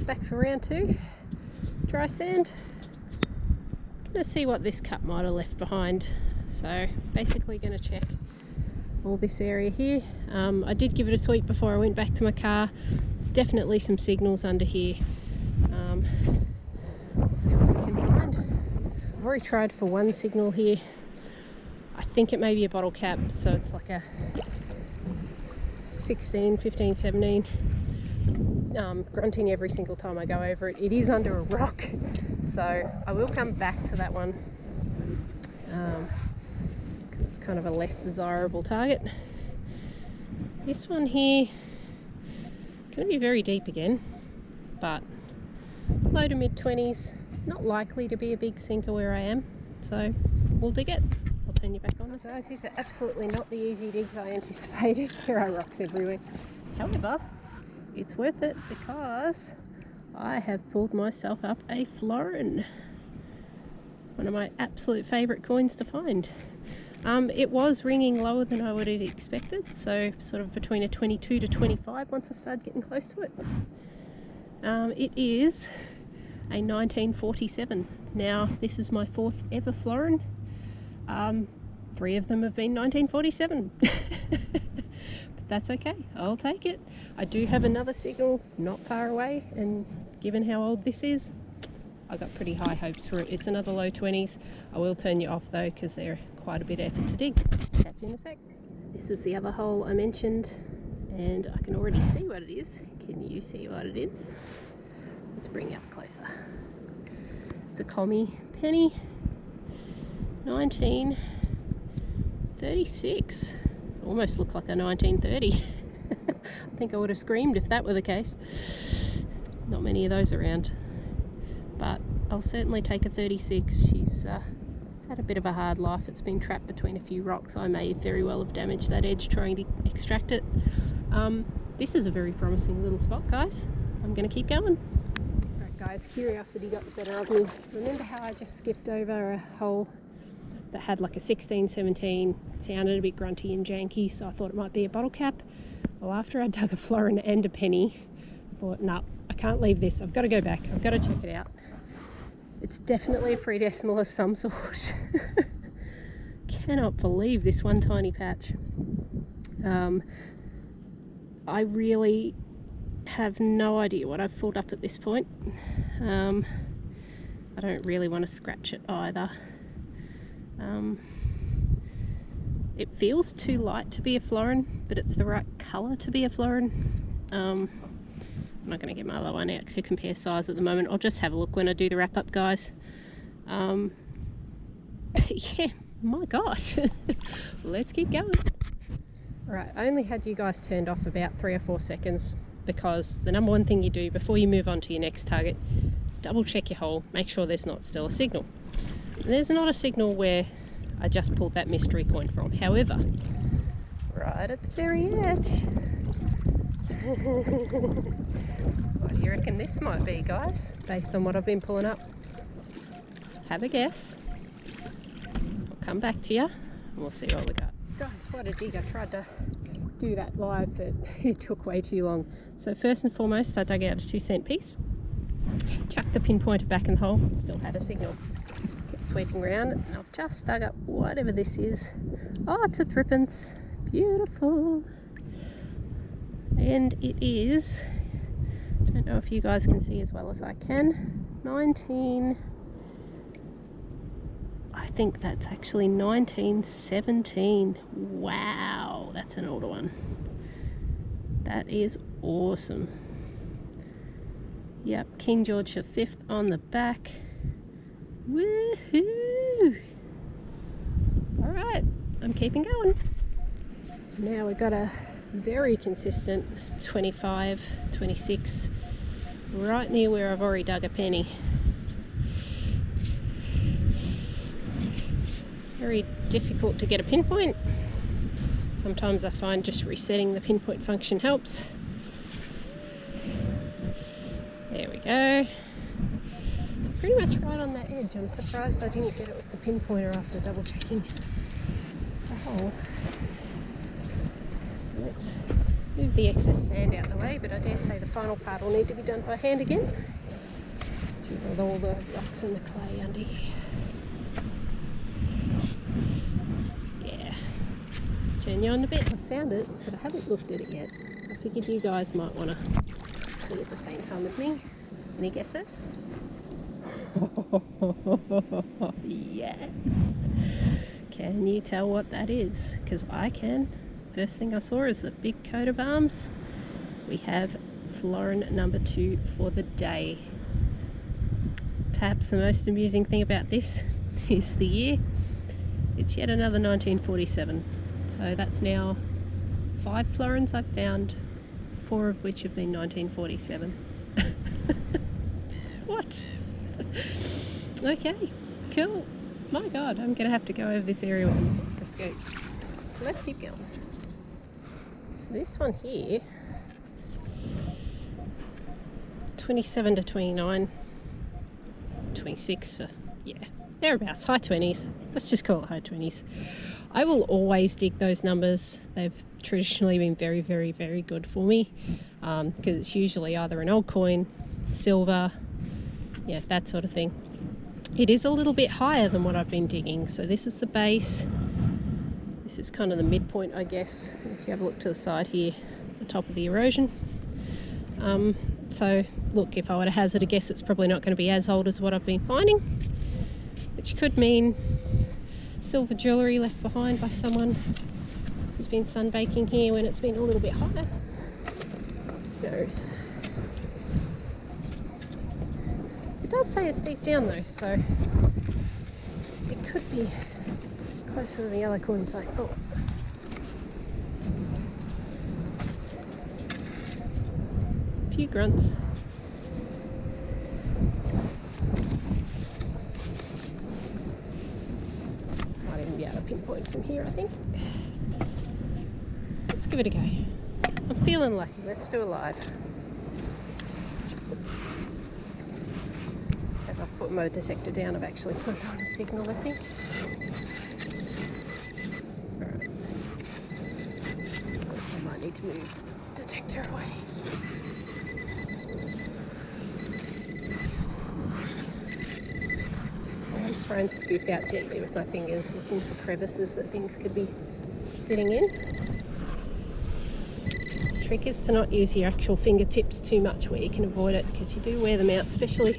back for round 2. Dry sand. Gonna see what this cut might have left behind. So basically gonna check all this area here. I did give it a sweep before I went back to my car. Definitely some signals under here. We'll see what we can find. I've already tried for one signal here. I think it may be a bottle cap, so it's like a 16, 15, 17. Grunting every single time I go over it. It is under a rock, so I will come back to that one. It's kind of a less desirable target. This one here, going to be very deep again, but low to mid 20s. Not likely to be a big sinker where I am, so we'll dig it. I'll turn you back on. So these are absolutely not the easy digs I anticipated. There are rocks everywhere. However, it's worth it because I have pulled myself up a Florin. One of my absolute favourite coins to find. It was ringing lower than I would have expected, so sort of between a 22 to 25 once I started getting close to it. It is a 1947. Now, this is my 4th ever Florin. 3 of them have been 1947. But that's okay, I'll take it. I do have another signal not far away, and given how old this is, I got pretty high hopes for it. It's another low 20s. I will turn you off though, because they're quite a bit of effort to dig. Catch you in a sec. This is the other hole I mentioned, and I can already see what it is. Can you see what it is? Let's bring it up closer. It's a commie penny, 1936. Almost looked like a 1930. I think I would have screamed if that were the case. Not many of those around, but I'll certainly take a 36. She's had a bit of a hard life. It's been trapped between a few rocks. I may very well have damaged that edge trying to extract it. This is a very promising little spot, guys. I'm going to keep going. Right, guys, curiosity got the better of me. Remember how I just skipped over a hole that had like a 16, 17, sounded a bit grunty and janky, so I thought it might be a bottle cap? Well, after I dug a Florin and a penny, I thought, no, I can't leave this. I've got to go back. I've got to check it out. It's definitely a pre-decimal of some sort. Cannot believe this one tiny patch. I really have no idea what I've pulled up at this point. I don't really want to scratch it either. It feels too light to be a Florin, but it's the right colour to be a Florin. I'm not going to get my other one out to compare size at the moment. I'll just have a look when I do the wrap up, guys. Yeah, my gosh. Let's keep going. Right, I only had you guys turned off about 3 or 4 seconds because the number one thing you do before you move on to your next target, double check your hole, make sure there's not still a signal. And there's not a signal where I just pulled that mystery coin from. However, right at the very edge. What do you reckon this might be, guys? Based on what I've been pulling up. Have a guess. I'll come back to you and we'll see what we got. Guys, what a dig. I tried to do that live, but it took way too long. So first and foremost, I dug out a 2-cent piece. Chucked the pinpointer back in the hole. Still had a signal. Sweeping around, and I've just dug up whatever this is. Oh, it's a threepence. Beautiful. And it is, I don't know if you guys can see as well as I can, 19, I think that's actually 1917. Wow, that's an older one. That is awesome. Yep, King George V on the back. Woohoo! Alright, I'm keeping going. Now we've got a very consistent 25, 26, right near where I've already dug a penny. Very difficult to get a pinpoint. Sometimes I find just resetting the pinpoint function helps. There we go. Pretty much right on that edge. I'm surprised I didn't get it with the pinpointer after double checking the hole. So let's Move the excess sand out the way, but I dare say the final part will need to be done by hand again, with all the rocks and the clay under here. Yeah, let's turn you on a bit. I found it, but I haven't looked at it yet. I figured you guys might want to see at the same time as me. Any guesses? Yes! Can you tell what that is? Because I can. First thing I saw is the big coat of arms. We have Florin number 2 for the day. Perhaps the most amusing thing about this is the year. It's yet another 1947. So that's now 5 Florins I've found, 4 of which have been 1947. What? Okay, cool. My God, I'm going to have to go over this area with a microscope. Let's keep going. So this one here, 27 to 29, 26, yeah, thereabouts, high 20s. Let's just call it high 20s. I will always dig those numbers. They've traditionally been very, very, very good for me, because it's usually either an old coin, silver, yeah, that sort of thing. It is a little bit higher than what I've been digging. So this is the base. This is kind of the midpoint, I guess. If you have a look to the side here, the top of the erosion. So look, if I were to hazard a guess, it's probably not going to be as old as what I've been finding, which could mean silver jewellery left behind by someone who's been sunbaking here when it's been a little bit higher. Who knows? It does say it's deep down though, so it could be closer to the other coins I thought. A few grunts. Might even be able to pinpoint from here, I think. Let's give it a go. I'm feeling lucky. Let's do a live. As I've put my detector down, I've actually put it on a signal, I think. Alright. I might need to move detector away. I'm just trying to scoop out gently with my fingers, looking for crevices that things could be sitting in. The trick is to not use your actual fingertips too much where you can avoid it, because you do wear them out, especially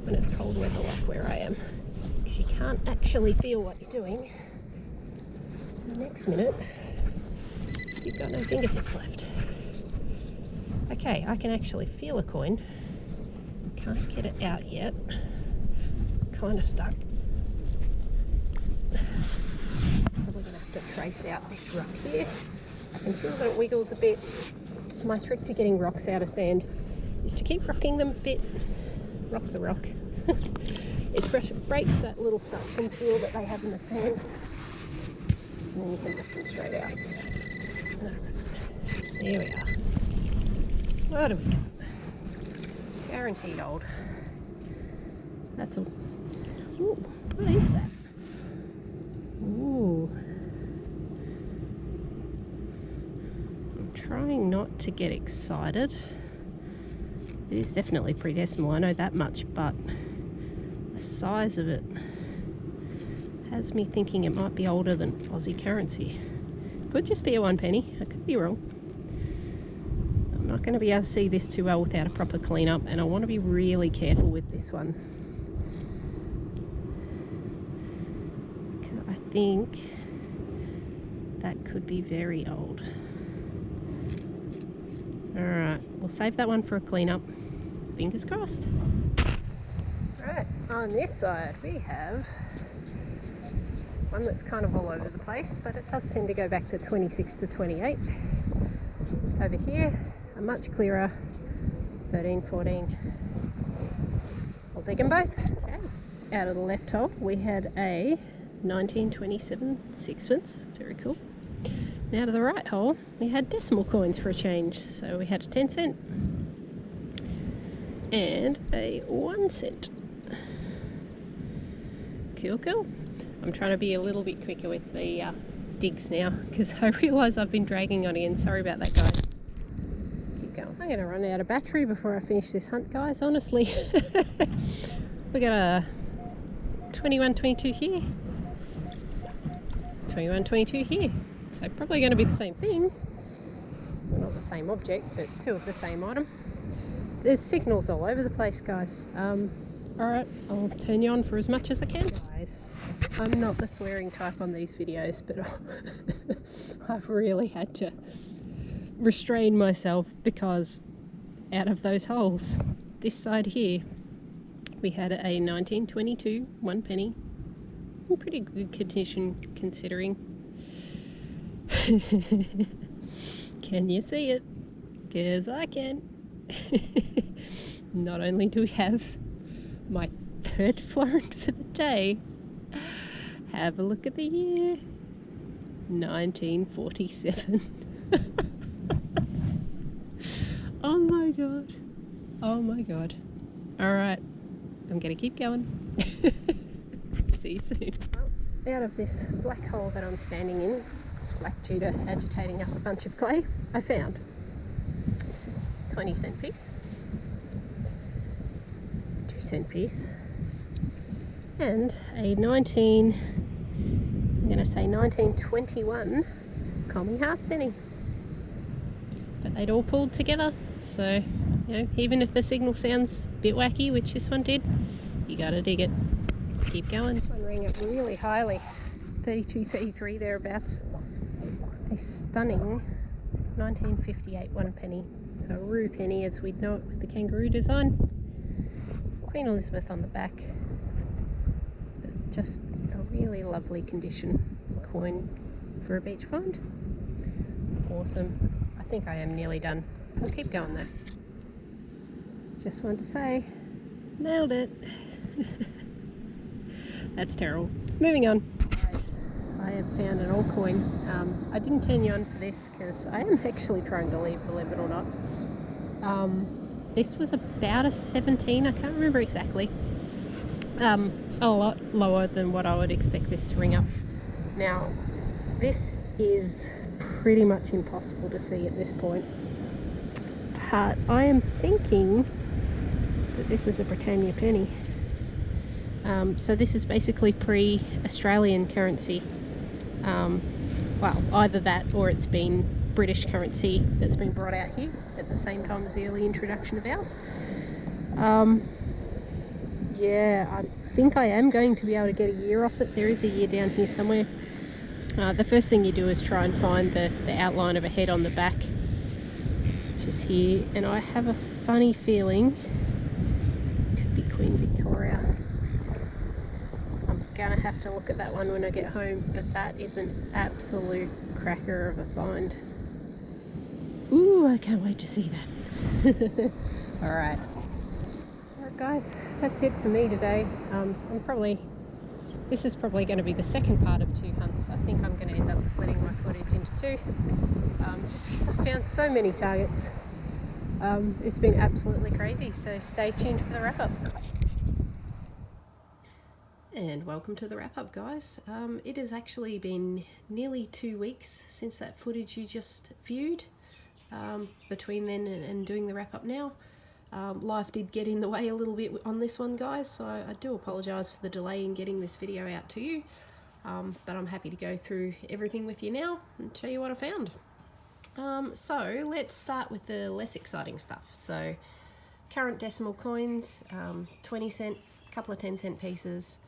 when it's cold weather like where I am, because you can't actually feel what you're doing. The next minute, you've got no fingertips left. Okay, I can actually feel a coin. Can't get it out yet. It's kind of stuck. Probably going to have to trace out this rock here. I can feel that it wiggles a bit. My trick to getting rocks out of sand is to keep rocking them a bit. Rock the rock. It breaks that little suction seal that they have in the sand, and then you can lift them straight out. There we are. What do we got? Guaranteed old. That's all. Ooh, what is that? Ooh. I'm trying not to get excited. It is definitely pre-decimal, I know that much, but the size of it has me thinking it might be older than Aussie currency. Could just be a 1 penny, I could be wrong. I'm not going to be able to see this too well without a proper clean up, and I want to be really careful with this one, because I think that could be very old. Alright, we'll save that one for a clean up. Fingers crossed. Right, on this side we have one that's kind of all over the place, but it does tend to go back to 26 to 28. Over here, a much clearer 13, 14. I'll dig them both. Okay. Out of the left hole we had a 1927 sixpence, very cool. Now to the right hole we had decimal coins for a change, so we had a 10 cent and a 1 cent. Cool, cool. I'm trying to be a little bit quicker with the digs now, because I realise I've been dragging on again. Sorry about that, guys. I'm going to run out of battery before I finish this hunt, guys, honestly. We got a 21-22 here, 21-22 here. So probably going to be the same thing. Well, not the same object, but two of the same item. There's signals all over the place, guys. Alright, I'll turn you on for as much as I can. Guys, I'm not the swearing type on these videos, but I've really had to restrain myself because out of those holes, this side here, we had a 1922 1 penny. In pretty good condition considering. Can you see it? 'Cause I can. Not only do we have my third Florin for the day, have a look at the year. 1947. Oh my god. Oh my god. Alright, I'm gonna keep going. See you soon. Well, out of this black hole that I'm standing in, this black Judah agitating up a bunch of clay, I found 20-cent piece, 2-cent piece, and a 1921 commie halfpenny. But they'd all pulled together, so you know, even if the signal sounds a bit wacky, which this one did, you gotta dig it. Let's keep going. This one rang it really highly, 32, 33 thereabouts. A stunning 1958 1 penny. So a rue penny as we'd know it with the kangaroo design. Queen Elizabeth on the back. But just a really lovely condition coin for a beach find. Awesome. I think I am nearly done. I'll keep going though. Just wanted to say, nailed it. That's terrible. Moving on. I have found an old coin. I didn't turn you on for this because I am actually trying to leave, believe it or not. This was about a 17, I can't remember exactly. A lot lower than what I would expect this to ring up. Now, this is pretty much impossible to see at this point. But I am thinking that this is a Britannia penny. So this is basically pre-Australian currency. Well, either that or it's been British currency that's been brought out here at the same time as the early introduction of ours. Yeah, I think I am going to be able to get a year off it. There is a year down here somewhere. The first thing you do is try and find the outline of a head on the back, which is here, and I have a funny feeling it could be Queen Victoria. I'm gonna have to look at that one when I get home, but that is an absolute cracker of a find. Ooh, I can't wait to see that. Alright guys, that's it for me today. This is probably going to be the second part of 2 hunts. I think I'm going to end up splitting my footage into 2, just because I found so many targets. It's been absolutely crazy, so stay tuned for the wrap-up. And welcome to the wrap-up, guys. It has actually been nearly 2 weeks since that footage you just viewed. Between then and doing the wrap-up now. Life did get in the way a little bit on this one, guys, so I do apologise for the delay in getting this video out to you, but I'm happy to go through everything with you now and show you what I found. So let's start with the less exciting stuff. So current decimal coins, 20 cent, couple of 10-cent pieces.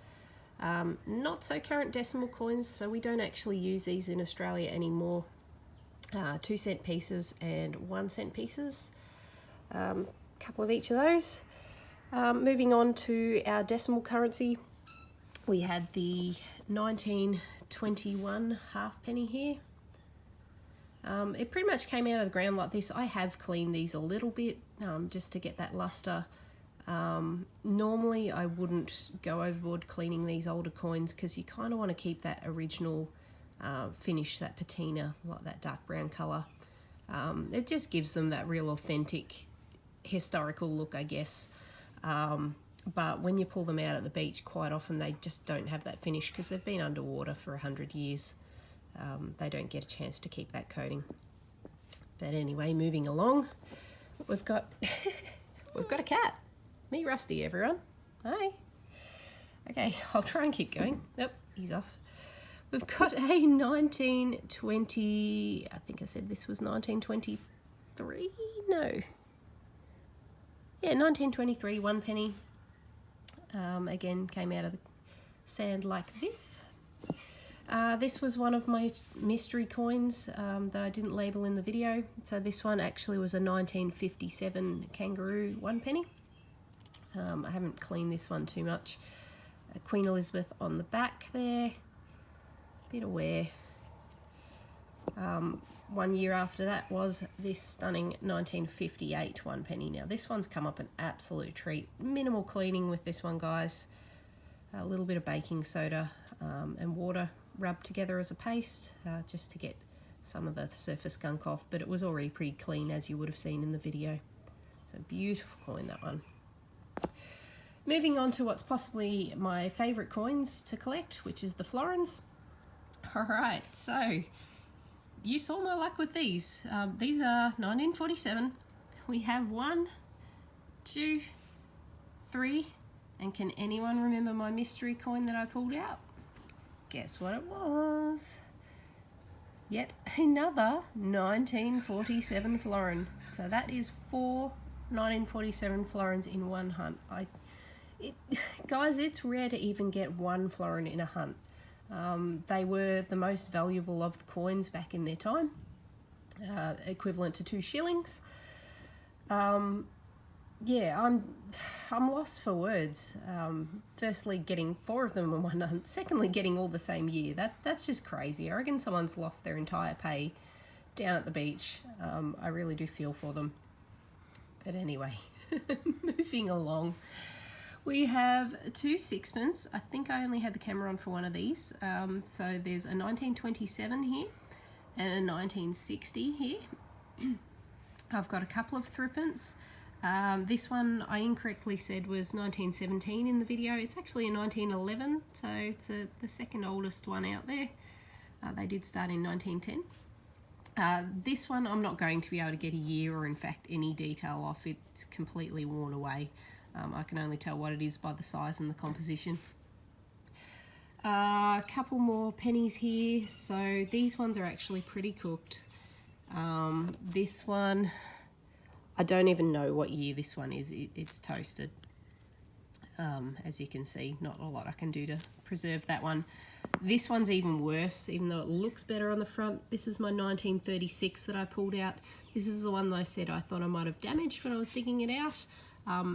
Not so current decimal coins, so we don't actually use these in Australia anymore. 2-cent pieces and 1-cent pieces. Couple of each of those. Moving on to our decimal currency, we had the 1921 halfpenny here. It pretty much came out of the ground like this. I have cleaned these a little bit just to get that luster. Normally I wouldn't go overboard cleaning these older coins because you kind of want to keep that original finish, that patina, like that dark brown colour. It just gives them that real authentic historical look, I guess. But when you pull them out at the beach, quite often they just don't have that finish because they've been underwater for 100 years. They don't get a chance to keep that coating. But anyway, moving along, we've got we've got a cat. Me Rusty, everyone. Hi. Okay, I'll try and keep going. Nope, he's off. We've got a 1920, I think I said this was 1923? No. Yeah, 1923 1 penny. Again, came out of the sand like this. This was one of my mystery coins that I didn't label in the video. So this one actually was a 1957 kangaroo 1 penny. I haven't cleaned this one too much. Queen Elizabeth on the back there. Bit of wear. 1 year after that was this stunning 1958 1 penny. Now this one's come up an absolute treat. Minimal cleaning with this one, guys. A little bit of baking soda and water rubbed together as a paste just to get some of the surface gunk off, but it was already pretty clean, as you would have seen in the video. So beautiful coin, that one. Moving on to what's possibly my favourite coins to collect, which is the Florins. Alright, so you saw my luck with these. These are 1947. We have 1, 2, 3, and can anyone remember my mystery coin that I pulled out? Guess what it was? Yet another 1947 florin. So that is 4 1947 florins in one hunt. Guys, it's rare to even get 1 florin in a hunt. They were the most valuable of the coins back in their time, equivalent to 2 shillings. Yeah, I'm lost for words. Firstly, getting 4 of them in one hunt. Secondly, getting all the same year. That's just crazy. I reckon someone's lost their entire pay down at the beach. I really do feel for them. But anyway, moving along. We have 2 sixpence. I think I only had the camera on for one of these. So there's a 1927 here and a 1960 here. I've got a couple of threepence. This one I incorrectly said was 1917 in the video. It's actually a 1911, so it's the second oldest one out there. They did start in 1910. This one I'm not going to be able to get a year or in fact any detail off. It's completely worn away. I can only tell what it is by the size and the composition. A couple more pennies here. So these ones are actually pretty cooked. This one, I don't even know what year this one is. It's toasted. As you can see, not a lot I can do to preserve that one. This one's even worse, even though it looks better on the front. This is my 1936 that I pulled out. This is the one that I said I thought I might have damaged when I was digging it out.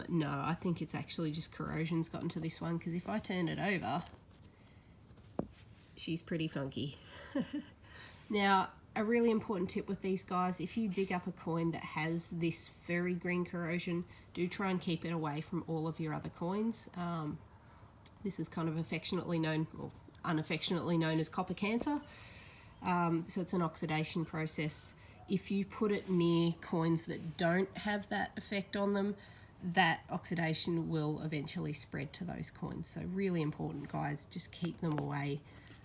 No, I think it's actually just corrosion's gotten to this one, because if I turn it over, she's pretty funky. Now, a really important tip with these guys, if you dig up a coin that has this very green corrosion, do try and keep it away from all of your other coins. This is kind of affectionately known, or unaffectionately known as copper cancer. So it's an oxidation process. If you put it near coins that don't have that effect on them, that oxidation will eventually spread to those coins. So really important, guys, just keep them away.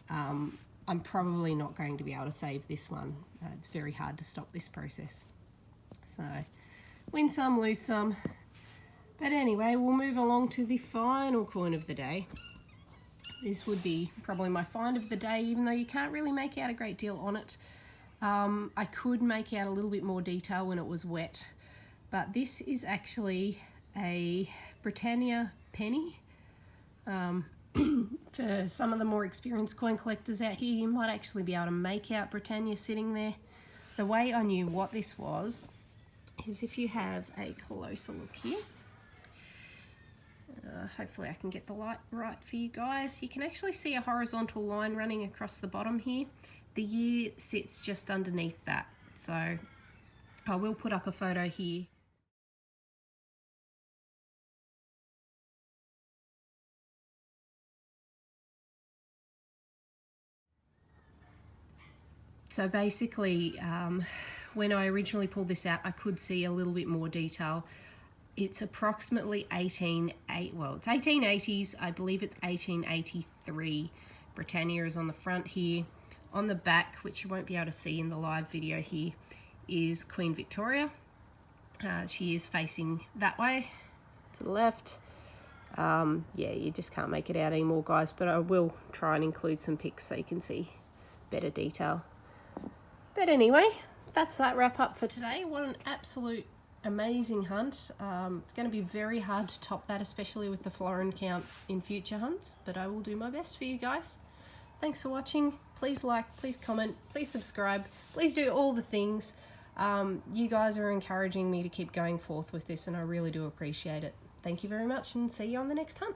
I'm probably not going to be able to save this one. It's very hard to stop this process. So win some, lose some. But anyway, we'll move along to the final coin of the day. This would be probably my find of the day, even though you can't really make out a great deal on it. I could make out a little bit more detail when it was wet, but this is actually a Britannia penny. For some of the more experienced coin collectors out here, you might actually be able to make out Britannia sitting there. The way I knew what this was is if you have a closer look here. Hopefully I can get the light right for you guys. You can actually see a horizontal line running across the bottom here. The year sits just underneath that. So I will put up a photo here. So basically, when I originally pulled this out, I could see a little bit more detail. It's approximately it's 1880s. I believe it's 1883. Britannia is on the front here. On the back, which you won't be able to see in the live video here, is Queen Victoria. She is facing that way to the left. Yeah, you just can't make it out anymore, guys, but I will try and include some pics so you can see better detail. But anyway, that's that wrap up for today. What an absolute amazing hunt. It's going to be very hard to top that, especially with the Florin count in future hunts, but I will do my best for you guys. Thanks for watching. Please like, please comment, please subscribe, please do all the things. You guys are encouraging me to keep going forth with this, and I really do appreciate it. Thank you very much, and see you on the next hunt.